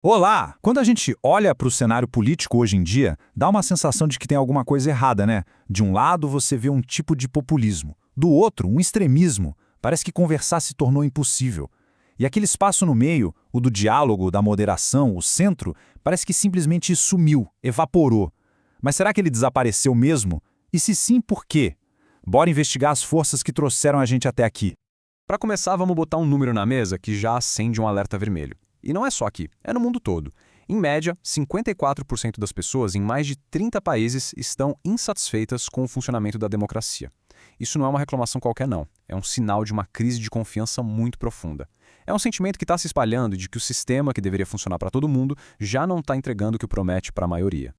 Olá! Quando a gente olha para o cenário político hoje em dia, dá uma sensação de que tem alguma coisa errada, né? De um lado você vê um tipo de populismo, do outro, um extremismo. Parece que conversar se tornou impossível. E aquele espaço no meio, o do diálogo, da moderação, o centro, parece que simplesmente sumiu, evaporou. Mas será que ele desapareceu mesmo? E se sim, por quê? Bora investigar as forças que trouxeram a gente até aqui. Para começar, vamos botar um número na mesa que já acende um alerta vermelho. E não é só aqui, é no mundo todo. Em média, 54% das pessoas em mais de 30 países estão insatisfeitas com o funcionamento da democracia. Isso não é uma reclamação qualquer, não. É um sinal de uma crise de confiança muito profunda. É um sentimento que está se espalhando de que o sistema que deveria funcionar para todo mundo já não está entregando o que promete para a maioria.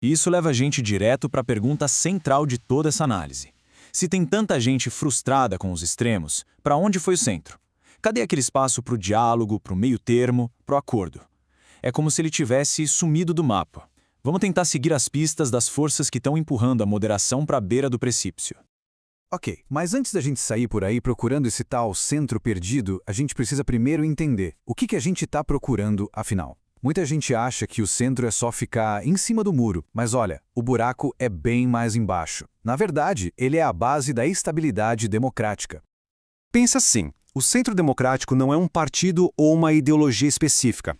E isso leva a gente direto para a pergunta central de toda essa análise. Se tem tanta gente frustrada com os extremos, para onde foi o centro? Cadê aquele espaço para o diálogo, para o meio termo, para o acordo? É como se ele tivesse sumido do mapa. Vamos tentar seguir as pistas das forças que estão empurrando a moderação para a beira do precipício. Ok, mas antes da gente sair por aí procurando esse tal centro perdido, a gente precisa primeiro entender o que a gente está procurando, afinal. Muita gente acha que o centro é só ficar em cima do muro, mas olha, o buraco é bem mais embaixo. Na verdade, ele é a base da estabilidade democrática. Pensa assim, o Centro Democrático não é um partido ou uma ideologia específica.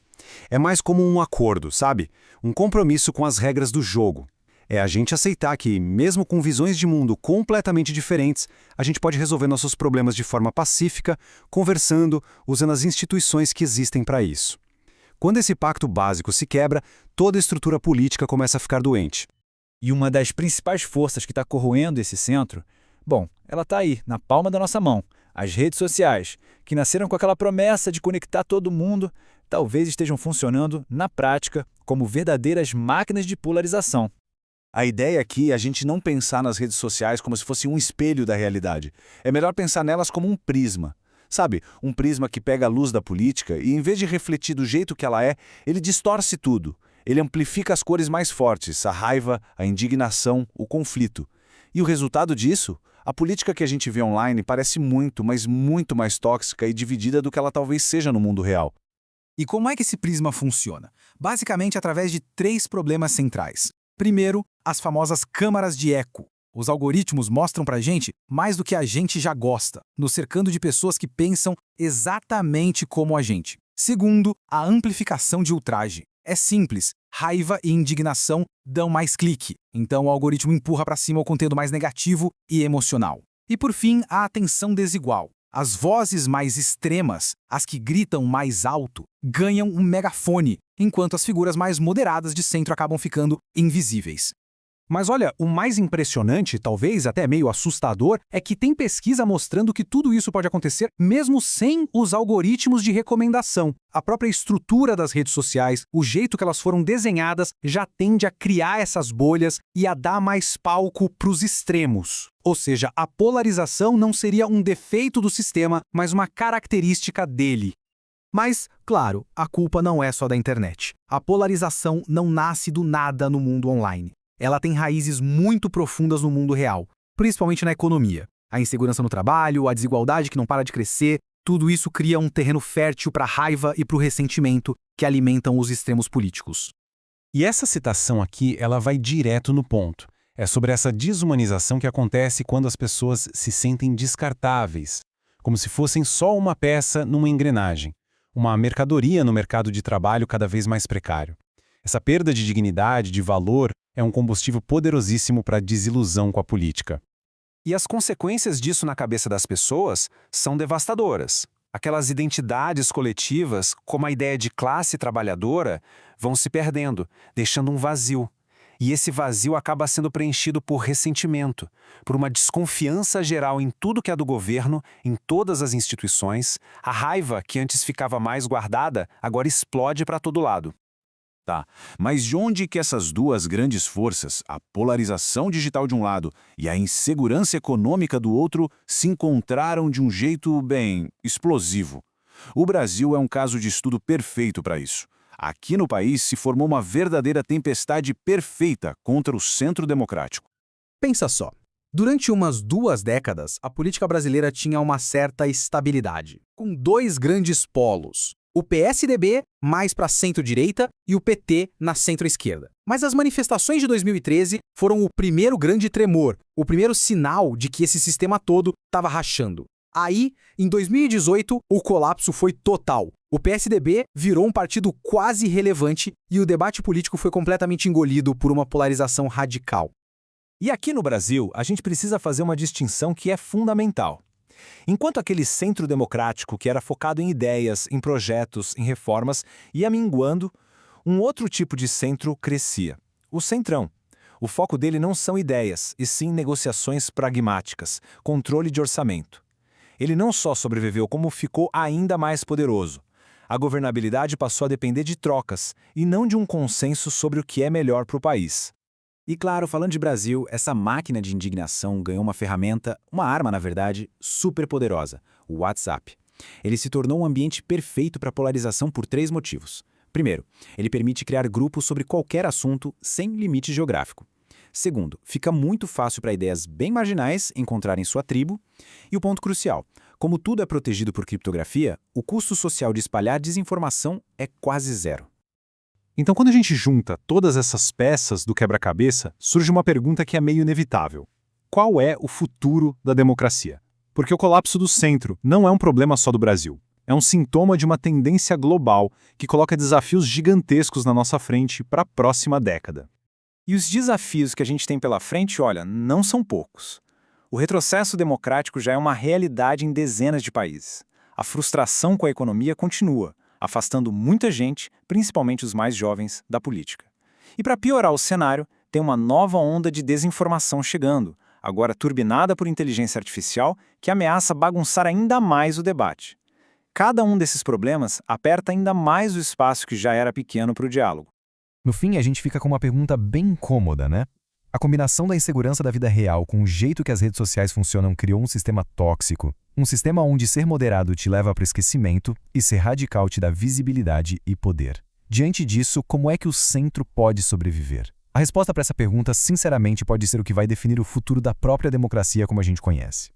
É mais como um acordo, sabe? Um compromisso com as regras do jogo. É a gente aceitar que, mesmo com visões de mundo completamente diferentes, a gente pode resolver nossos problemas de forma pacífica, conversando, usando as instituições que existem para isso. Quando esse pacto básico se quebra, toda a estrutura política começa a ficar doente. E uma das principais forças que está corroendo esse centro, bom, ela está aí, na palma da nossa mão. As redes sociais, que nasceram com aquela promessa de conectar todo mundo, talvez estejam funcionando, na prática, como verdadeiras máquinas de polarização. A ideia aqui é a gente não pensar nas redes sociais como se fosse um espelho da realidade. É melhor pensar nelas como um prisma. Sabe, um prisma que pega a luz da política e, em vez de refletir do jeito que ela é, ele distorce tudo. Ele amplifica as cores mais fortes, a raiva, a indignação, o conflito. E o resultado disso? A política que a gente vê online parece muito, mas muito mais tóxica e dividida do que ela talvez seja no mundo real. E como é que esse prisma funciona? Basicamente através de 3 problemas centrais. Primeiro, as famosas câmaras de eco. Os algoritmos mostram pra gente mais do que a gente já gosta, nos cercando de pessoas que pensam exatamente como a gente. Segundo, a amplificação de ultraje. É simples, raiva e indignação dão mais clique, então o algoritmo empurra para cima o conteúdo mais negativo e emocional. E por fim, a atenção desigual. As vozes mais extremas, as que gritam mais alto, ganham um megafone, enquanto as figuras mais moderadas de centro acabam ficando invisíveis. Mas olha, o mais impressionante, talvez até meio assustador, é que tem pesquisa mostrando que tudo isso pode acontecer mesmo sem os algoritmos de recomendação. A própria estrutura das redes sociais, o jeito que elas foram desenhadas, já tende a criar essas bolhas e a dar mais palco para os extremos. Ou seja, a polarização não seria um defeito do sistema, mas uma característica dele. Mas, claro, a culpa não é só da internet. A polarização não nasce do nada no mundo online. Ela tem raízes muito profundas no mundo real, principalmente na economia. A insegurança no trabalho, a desigualdade que não para de crescer, tudo isso cria um terreno fértil para a raiva e para o ressentimento que alimentam os extremos políticos. E essa citação aqui, ela vai direto no ponto. É sobre essa desumanização que acontece quando as pessoas se sentem descartáveis, como se fossem só uma peça numa engrenagem, uma mercadoria no mercado de trabalho cada vez mais precário. Essa perda de dignidade, de valor, é um combustível poderosíssimo para a desilusão com a política. E as consequências disso na cabeça das pessoas são devastadoras. Aquelas identidades coletivas, como a ideia de classe trabalhadora, vão se perdendo, deixando um vazio. E esse vazio acaba sendo preenchido por ressentimento, por uma desconfiança geral em tudo que é do governo, em todas as instituições. A raiva, que antes ficava mais guardada, agora explode para todo lado. Tá, mas de onde que essas duas grandes forças, a polarização digital de um lado e a insegurança econômica do outro, se encontraram de um jeito, bem, explosivo? O Brasil é um caso de estudo perfeito para isso. Aqui no país se formou uma verdadeira tempestade perfeita contra o centro democrático. Pensa só. Durante umas 2 décadas, a política brasileira tinha uma certa estabilidade, com 2 grandes polos. o PSDB mais para centro-direita e o PT na centro-esquerda. Mas as manifestações de 2013 foram o primeiro grande tremor, o primeiro sinal de que esse sistema todo estava rachando. Aí, em 2018, o colapso foi total. O PSDB virou um partido quase irrelevante e o debate político foi completamente engolido por uma polarização radical. E aqui no Brasil, a gente precisa fazer uma distinção que é fundamental. Enquanto aquele centro democrático que era focado em ideias, em projetos, em reformas, ia minguando, um outro tipo de centro crescia. O centrão. O foco dele não são ideias, e sim negociações pragmáticas, controle de orçamento. Ele não só sobreviveu, como ficou ainda mais poderoso. A governabilidade passou a depender de trocas, e não de um consenso sobre o que é melhor para o país. E claro, falando de Brasil, essa máquina de indignação ganhou uma ferramenta, uma arma na verdade, super poderosa, o WhatsApp. Ele se tornou um ambiente perfeito para polarização por 3 motivos. Primeiro, ele permite criar grupos sobre qualquer assunto sem limite geográfico. Segundo, fica muito fácil para ideias bem marginais encontrarem sua tribo. E o ponto crucial, como tudo é protegido por criptografia, o custo social de espalhar desinformação é quase zero. Então, quando a gente junta todas essas peças do quebra-cabeça, surge uma pergunta que é meio inevitável. Qual é o futuro da democracia? Porque o colapso do centro não é um problema só do Brasil. É um sintoma de uma tendência global que coloca desafios gigantescos na nossa frente para a próxima década. E os desafios que a gente tem pela frente, olha, não são poucos. O retrocesso democrático já é uma realidade em dezenas de países. A frustração com a economia continua, afastando muita gente, principalmente os mais jovens, da política. E para piorar o cenário, tem uma nova onda de desinformação chegando, agora turbinada por inteligência artificial, que ameaça bagunçar ainda mais o debate. Cada um desses problemas aperta ainda mais o espaço que já era pequeno para o diálogo. No fim, a gente fica com uma pergunta bem incômoda, né? A combinação da insegurança da vida real com o jeito que as redes sociais funcionam criou um sistema tóxico. Um sistema onde ser moderado te leva para o esquecimento e ser radical te dá visibilidade e poder. Diante disso, como é que o centro pode sobreviver? A resposta para essa pergunta, sinceramente, pode ser o que vai definir o futuro da própria democracia como a gente conhece.